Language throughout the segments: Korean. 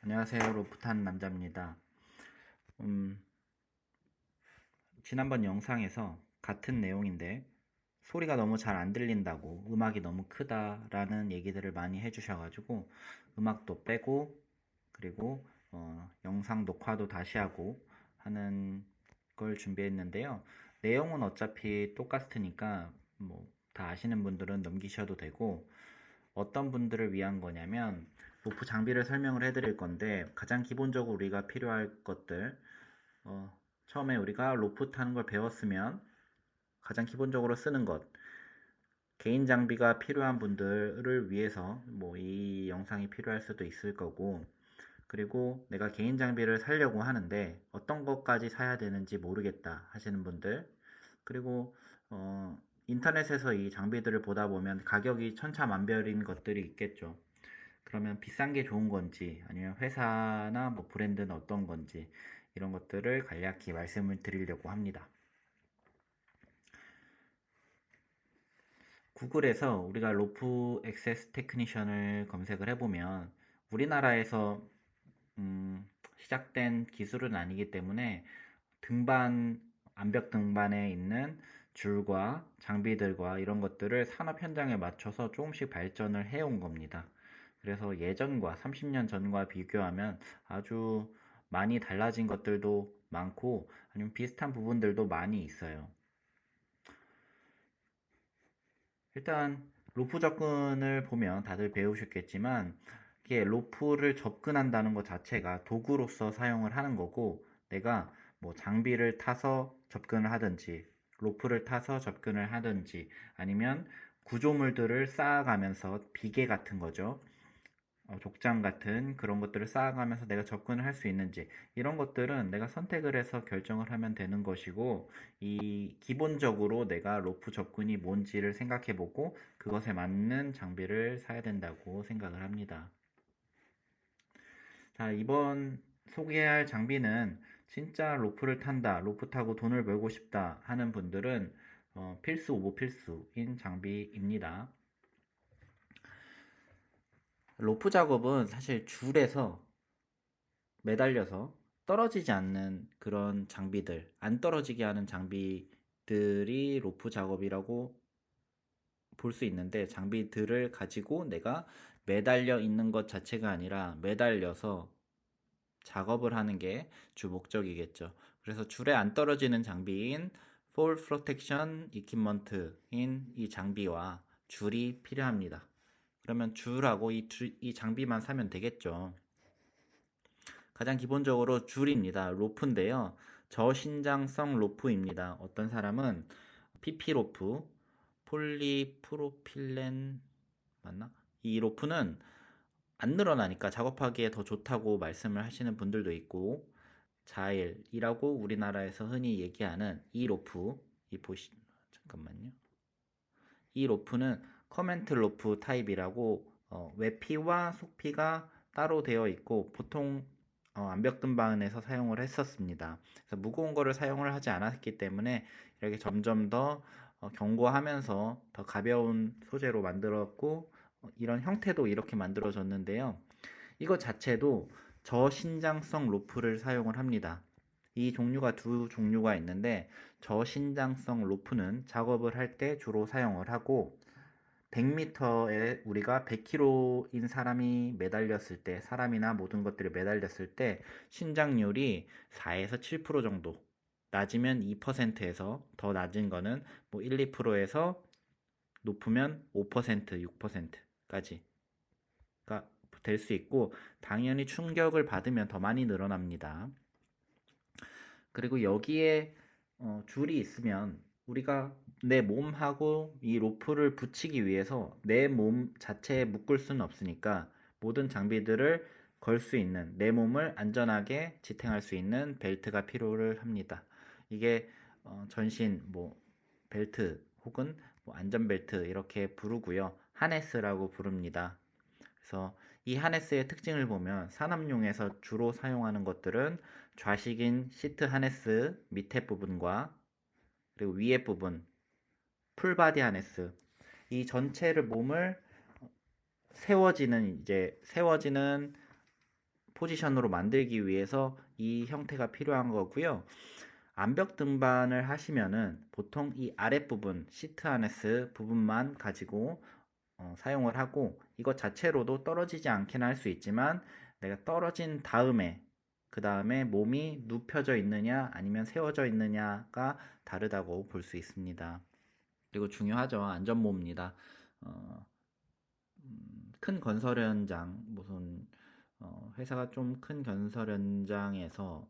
안녕하세요. 로프탄 남자입니다. 지난번 영상에서 같은 내용인데 소리가 너무 잘 안 들린다고, 음악이 너무 크다라는 얘기들을 많이 해주셔가지고 음악도 빼고, 그리고 영상 녹화도 다시 하고 하는 걸 준비했는데요. 내용은 어차피 똑같으니까 뭐 다 아시는 분들은 넘기셔도 되고, 어떤 분들을 위한 거냐면 로프 장비를 설명을 해드릴 건데, 가장 기본적으로 우리가 필요할 것들, 처음에 우리가 로프 타는 걸 배웠으면 가장 기본적으로 쓰는 것, 개인 장비가 필요한 분들을 위해서 뭐 이 영상이 필요할 수도 있을 거고, 그리고 내가 개인 장비를 사려고 하는데 어떤 것까지 사야 되는지 모르겠다 하시는 분들, 그리고 인터넷에서 이 장비들을 보다 보면 가격이 천차만별인 것들이 있겠죠. 그러면 비싼 게 좋은 건지, 아니면 회사나 뭐 브랜드는 어떤 건지, 이런 것들을 간략히 말씀을 드리려고 합니다. 구글에서 우리가 로프 액세스 테크니션을 검색을 해보면 우리나라에서 시작된 기술은 아니기 때문에 등반, 암벽 등반에 있는 줄과 장비들과 이런 것들을 산업 현장에 맞춰서 조금씩 발전을 해온 겁니다. 그래서 예전과 30년 전과 비교하면 아주 많이 달라진 것들도 많고, 아니면 비슷한 부분들도 많이 있어요. 일단 로프 접근을 보면 다들 배우셨겠지만, 이게 로프를 접근한다는 것 자체가 도구로서 사용을 하는 거고, 내가 뭐 장비를 타서 접근을 하든지 로프를 타서 접근을 하든지, 아니면 구조물들을 쌓아가면서 비계 같은 거죠, 족장 같은 그런 것들을 쌓아가면서 내가 접근을 할 수 있는지, 이런 것들은 내가 선택을 해서 결정을 하면 되는 것이고, 이 기본적으로 내가 로프 접근이 뭔지를 생각해보고 그것에 맞는 장비를 사야 된다고 생각을 합니다. 자, 이번 소개할 장비는 진짜 로프를 탄다, 로프 타고 돈을 벌고 싶다 하는 분들은 필수 오브 필수인 장비입니다. 로프 작업은 사실 줄에서 매달려서 떨어지지 않는 그런 장비들, 안 떨어지게 하는 장비들이 로프 작업이라고 볼 수 있는데, 장비들을 가지고 내가 매달려 있는 것 자체가 아니라 매달려서 작업을 하는 게 주 목적이겠죠. 그래서 줄에 안 떨어지는 장비인 Fall Protection Equipment인 이 장비와 줄이 필요합니다. 그러면 줄하고 이 장비만 사면 되겠죠. 가장 기본적으로 줄입니다. 로프인데요. 저신장성 로프입니다. 어떤 사람은 PP 로프, 폴리프로필렌 맞나? 이 로프는 안 늘어나니까 작업하기에 더 좋다고 말씀을 하시는 분들도 있고, 자일이라고 우리나라에서 흔히 얘기하는 이 로프, 이 보시 잠깐만요. 이 로프는 커멘트 로프 타입이라고, 외피와 속피가 따로 되어 있고, 보통 암벽 등반에서 사용을 했었습니다. 그래서 무거운 거를 사용을 하지 않았기 때문에 이렇게 점점 더 견고하면서 더 가벼운 소재로 만들었고, 이런 형태도 이렇게 만들어졌는데요. 이거 자체도 저신장성 로프를 사용을 합니다. 이 종류가 두 종류가 있는데, 저신장성 로프는 작업을 할 때 주로 사용을 하고, 100m에 우리가 100kg인 사람이 매달렸을 때, 사람이나 모든 것들이 매달렸을 때 신장률이 4에서 7% 정도, 낮으면 2%에서 더 낮은 거는 뭐 1, 2%에서 높으면 5%, 6%까지가 될 수 있고, 당연히 충격을 받으면 더 많이 늘어납니다. 그리고 여기에 줄이 있으면 우리가 내 몸하고 이 로프를 붙이기 위해서 내 몸 자체에 묶을 수는 없으니까, 모든 장비들을 걸 수 있는, 내 몸을 안전하게 지탱할 수 있는 벨트가 필요를 합니다. 이게 전신 뭐 벨트 혹은 뭐 안전벨트 이렇게 부르고요. 하네스라고 부릅니다. 그래서 이 하네스의 특징을 보면, 산업용에서 주로 사용하는 것들은 좌식인 시트 하네스 밑에 부분과 그리고 위에 부분, 풀바디 하네스, 이 전체를 몸을 세워지는 포지션으로 만들기 위해서 이 형태가 필요한 거고요. 암벽 등반을 하시면은 보통 이 아랫부분, 시트 하네스 부분만 가지고 사용을 하고, 이것 자체로도 떨어지지 않게는 할 수 있지만 내가 떨어진 다음에 그 다음에 몸이 눕혀져 있느냐 아니면 세워져 있느냐가 다르다고 볼 수 있습니다. 그리고 중요하죠. 안전모입니다. 어, 큰 건설 현장, 무슨 회사가 좀 큰 건설 현장에서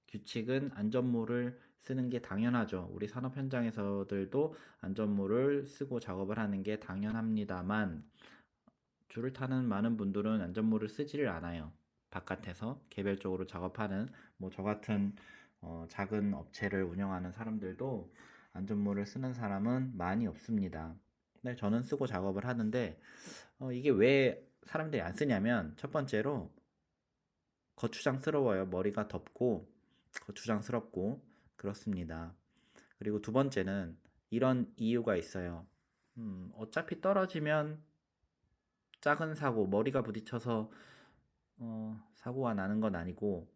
규칙은 안전모를 쓰는 게 당연하죠. 우리 산업 현장에서들도 안전모를 쓰고 작업을 하는 게 당연합니다만, 줄을 타는 많은 분들은 안전모를 쓰지를 않아요. 바깥에서 개별적으로 작업하는 뭐 저 같은 작은 업체를 운영하는 사람들도 안전모를 쓰는 사람은 많이 없습니다. 근데 저는 쓰고 작업을 하는데, 이게 왜 사람들이 안 쓰냐면, 첫 번째로 거추장스러워요. 머리가 덥고 거추장스럽고 그렇습니다. 그리고 두 번째는 이런 이유가 있어요. 어차피 떨어지면 작은 사고, 머리가 부딪혀서 사고가 나는 건 아니고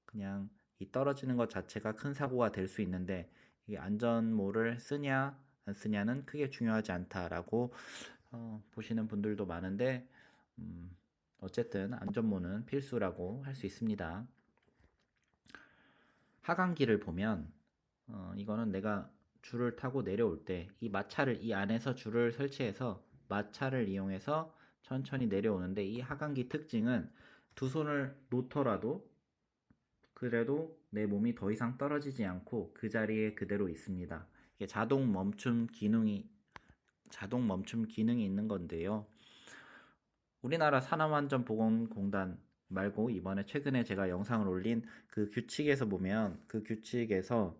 그냥 이 떨어지는 것 자체가 큰 사고가 될 수 있는데, 이게 안전모를 쓰냐 안 쓰냐는 크게 중요하지 않다라고 보시는 분들도 많은데, 어쨌든 안전모는 필수라고 할 수 있습니다. 하강기를 보면 이거는 내가 줄을 타고 내려올 때 이 마차를 이 안에서 줄을 설치해서 마차를 이용해서 천천히 내려오는데, 이 하강기 특징은 두 손을 놓더라도 그래도 내 몸이 더 이상 떨어지지 않고 그 자리에 그대로 있습니다. 이게 자동 멈춤 기능이 있는 건데요. 우리나라 산업안전보건공단 말고 이번에 최근에 제가 영상을 올린 그 규칙에서 보면, 그 규칙에서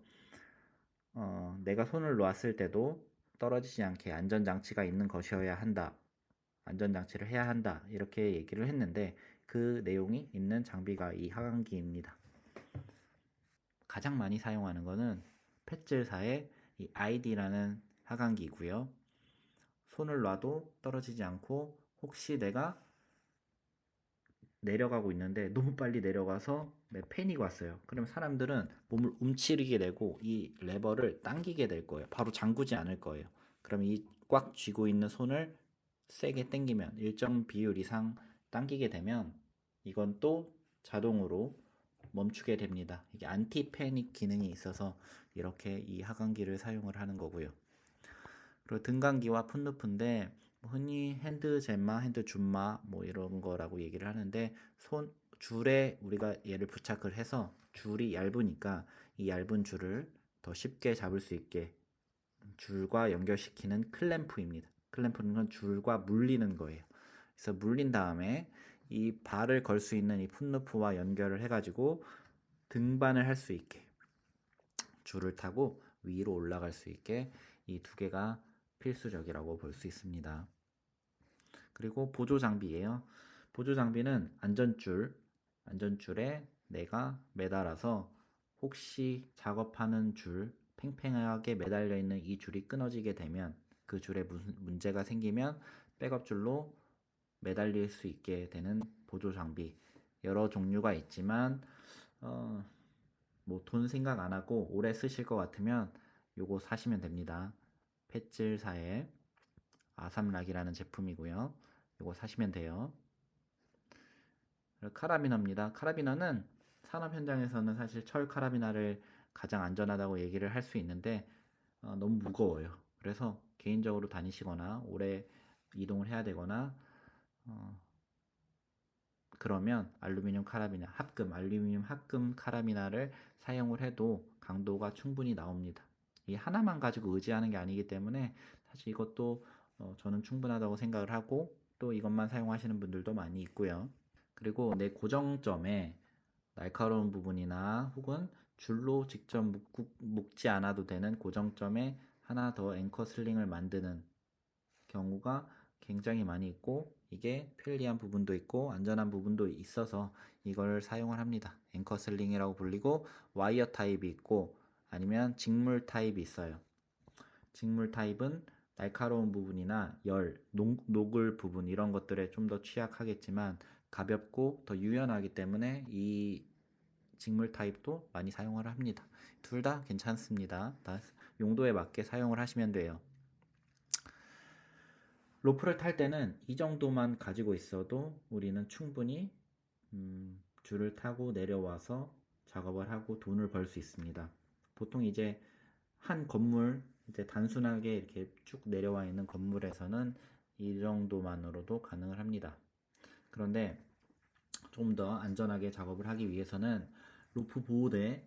내가 손을 놓았을 때도 떨어지지 않게 안전장치가 있는 것이어야 한다, 안전장치를 해야 한다, 이렇게 얘기를 했는데, 그 내용이 있는 장비가 이 하강기입니다. 가장 많이 사용하는 거는 펫즐사의 이 ID라는 하강기이고요. 손을 놔도 떨어지지 않고, 혹시 내가 내려가고 있는데 너무 빨리 내려가서 패닉이 왔어요. 그럼 사람들은 몸을 움츠리게 되고 이 레버를 당기게 될 거예요. 바로 잠그지 않을 거예요. 그럼 이 꽉 쥐고 있는 손을 세게 당기면, 일정 비율 이상 당기게 되면 이건 또 자동으로 멈추게 됩니다. 이게 안티 패닉 기능이 있어서 이렇게 이 하강기를 사용을 하는 거고요. 그리고 등강기와 풋루프인데, 흔히 핸드 젬마, 핸드 줌마 뭐 이런 거라고 얘기를 하는데, 손 줄에 우리가 얘를 부착을 해서 줄이 얇으니까 이 얇은 줄을 더 쉽게 잡을 수 있게 줄과 연결시키는 클램프입니다. 클램프는 줄과 물리는 거예요. 그래서 물린 다음에 이 발을 걸 수 있는 이 풋루프와 연결을 해가지고 등반을 할 수 있게, 줄을 타고 위로 올라갈 수 있게 이 두 개가 필수적이라고 볼 수 있습니다. 그리고 보조 장비예요. 보조 장비는 안전줄에 내가 매달아서 혹시 작업하는 줄, 팽팽하게 매달려 있는 이 줄이 끊어지게 되면, 그 줄에 무슨 문제가 생기면 백업줄로 매달릴 수 있게 되는 보조 장비. 여러 종류가 있지만 뭐 돈 생각 안 하고 오래 쓰실 것 같으면 요거 사시면 됩니다. 펫즐사의 아삼락이라는 제품이고요. 요거 사시면 돼요. 카라비너입니다. 카라비너는 산업 현장에서는 사실 철 카라비너를 가장 안전하다고 얘기를 할 수 있는데, 너무 무거워요. 그래서 개인적으로 다니시거나 오래 이동을 해야 되거나 그러면 알루미늄 합금 카라비나를 사용을 해도 강도가 충분히 나옵니다. 이 하나만 가지고 의지하는 게 아니기 때문에 사실 이것도 저는 충분하다고 생각을 하고, 또 이것만 사용하시는 분들도 많이 있고요. 그리고 내 고정점에 날카로운 부분이나 혹은 줄로 직접 묶지 않아도 되는 고정점에 하나 더 앵커 슬링을 만드는 경우가 굉장히 많이 있고, 이게 편리한 부분도 있고 안전한 부분도 있어서 이걸 사용을 합니다. 앵커 슬링이라고 불리고, 와이어 타입이 있고 아니면 직물 타입이 있어요. 직물 타입은 날카로운 부분이나 녹을 부분 이런 것들에 좀 더 취약하겠지만, 가볍고 더 유연하기 때문에 이 직물 타입도 많이 사용을 합니다. 둘 다 괜찮습니다. 다 용도에 맞게 사용을 하시면 돼요. 로프를 탈 때는 이 정도만 가지고 있어도 우리는 충분히 줄을 타고 내려와서 작업을 하고 돈을 벌 수 있습니다. 보통 이제 한 건물, 이제 단순하게 이렇게 쭉 내려와 있는 건물에서는 이 정도만으로도 가능을 합니다. 그런데 좀 더 안전하게 작업을 하기 위해서는 로프 보호대,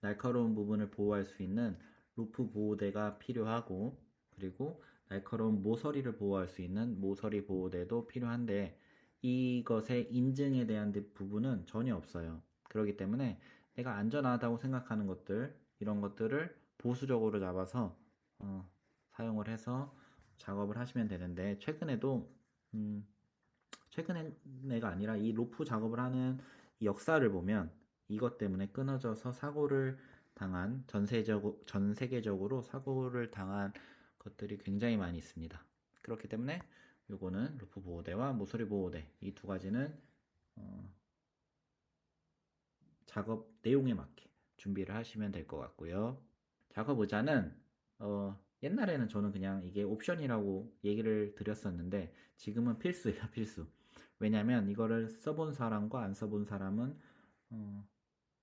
날카로운 부분을 보호할 수 있는 로프 보호대가 필요하고, 그리고 날카로운 모서리를 보호할 수 있는 모서리 보호대도 필요한데, 이것의 인증에 대한 부분은 전혀 없어요. 그렇기 때문에 내가 안전하다고 생각하는 것들, 이런 것들을 보수적으로 잡아서 사용을 해서 작업을 하시면 되는데, 최근에가 아니라 이 로프 작업을 하는 이 역사를 보면 이것 때문에 끊어져서 사고를 당한, 전 세계적으로 사고를 당한 것들이 굉장히 많이 있습니다. 그렇기 때문에 요거는 로프 보호대와 모서리 보호대, 이 두 가지는 작업 내용에 맞게 준비를 하시면 될 것 같고요. 작업 의자는 옛날에는 저는 그냥 이게 옵션이라고 얘기를 드렸었는데, 지금은 필수예요, 필수. 왜냐면 이거를 써본 사람과 안 써본 사람은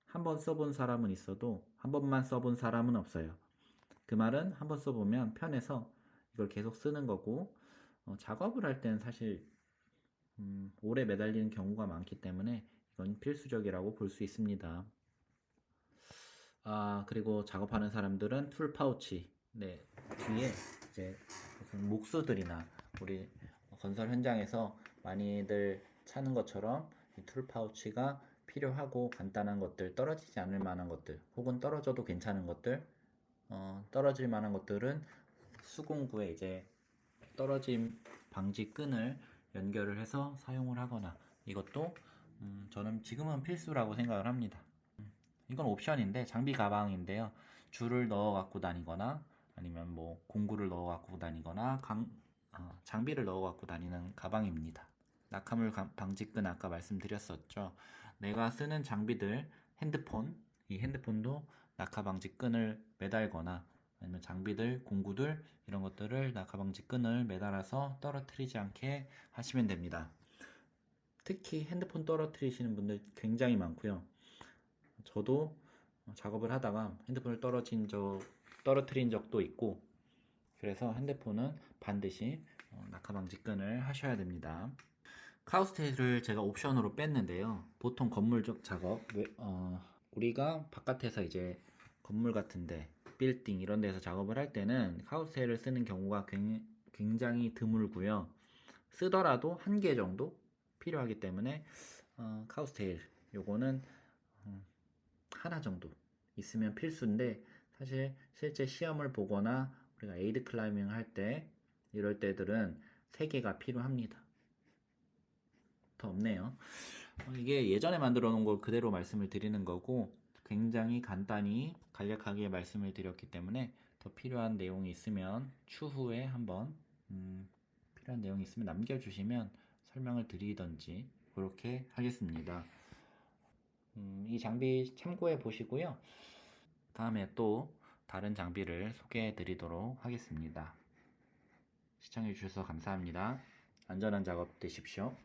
한 번 써본 사람은 있어도 한 번만 써본 사람은 없어요. 그 말은 한 번 써보면 편해서 이걸 계속 쓰는 거고, 작업을 할 때는 사실 오래 매달리는 경우가 많기 때문에 이건 필수적이라고 볼 수 있습니다. 그리고 작업하는 사람들은 툴 파우치, 네, 뒤에 이제 무슨 목수들이나 우리 건설 현장에서 많이들 찾는 것처럼 이 툴 파우치가 필요하고, 간단한 것들, 떨어지지 않을 만한 것들, 혹은 떨어져도 괜찮은 것들, 떨어질 만한 것들은 수공구에 이제 떨어짐 방지 끈을 연결을 해서 사용을 하거나, 이것도 저는 지금은 필수라고 생각을 합니다. 이건 옵션인데, 장비 가방인데요. 줄을 넣어 갖고 다니거나, 아니면 뭐 공구를 넣어 갖고 다니거나, 장비를 넣어 갖고 다니는 가방입니다. 낙하물 방지끈 아까 말씀드렸었죠. 내가 쓰는 장비들, 이 핸드폰도 낙하 방지끈을 매달거나, 아니면 장비들, 공구들, 이런 것들을 낙하 방지끈을 매달아서 떨어뜨리지 않게 하시면 됩니다. 특히 핸드폰 떨어뜨리시는 분들 굉장히 많고요. 저도 작업을 하다가 핸드폰을 떨어뜨린 적도 있고, 그래서 핸드폰은 반드시 낙하 방지끈을 하셔야 됩니다. 카우스테이를 제가 옵션으로 뺐는데요. 보통 건물 쪽 작업, 우리가 바깥에서 이제 건물 같은데, 빌딩 이런 데서 작업을 할 때는 카우스테이를 쓰는 경우가 굉장히 드물고요. 쓰더라도 한 개 정도 필요하기 때문에 카우스테일 요거는 하나 정도 있으면 필수인데, 사실 실제 시험을 보거나 우리가 에이드 클라이밍 할 때, 이럴 때들은 3개가 필요합니다. 더 없네요. 이게 예전에 만들어 놓은 걸 그대로 말씀을 드리는 거고, 굉장히 간단히 간략하게 말씀을 드렸기 때문에 더 필요한 내용이 있으면 추후에 한번 필요한 내용이 있으면 남겨주시면 설명을 드리던지 그렇게 하겠습니다. 이 장비 참고해 보시고요. 다음에 또 다른 장비를 소개해 드리도록 하겠습니다. 시청해 주셔서 감사합니다. 안전한 작업 되십시오.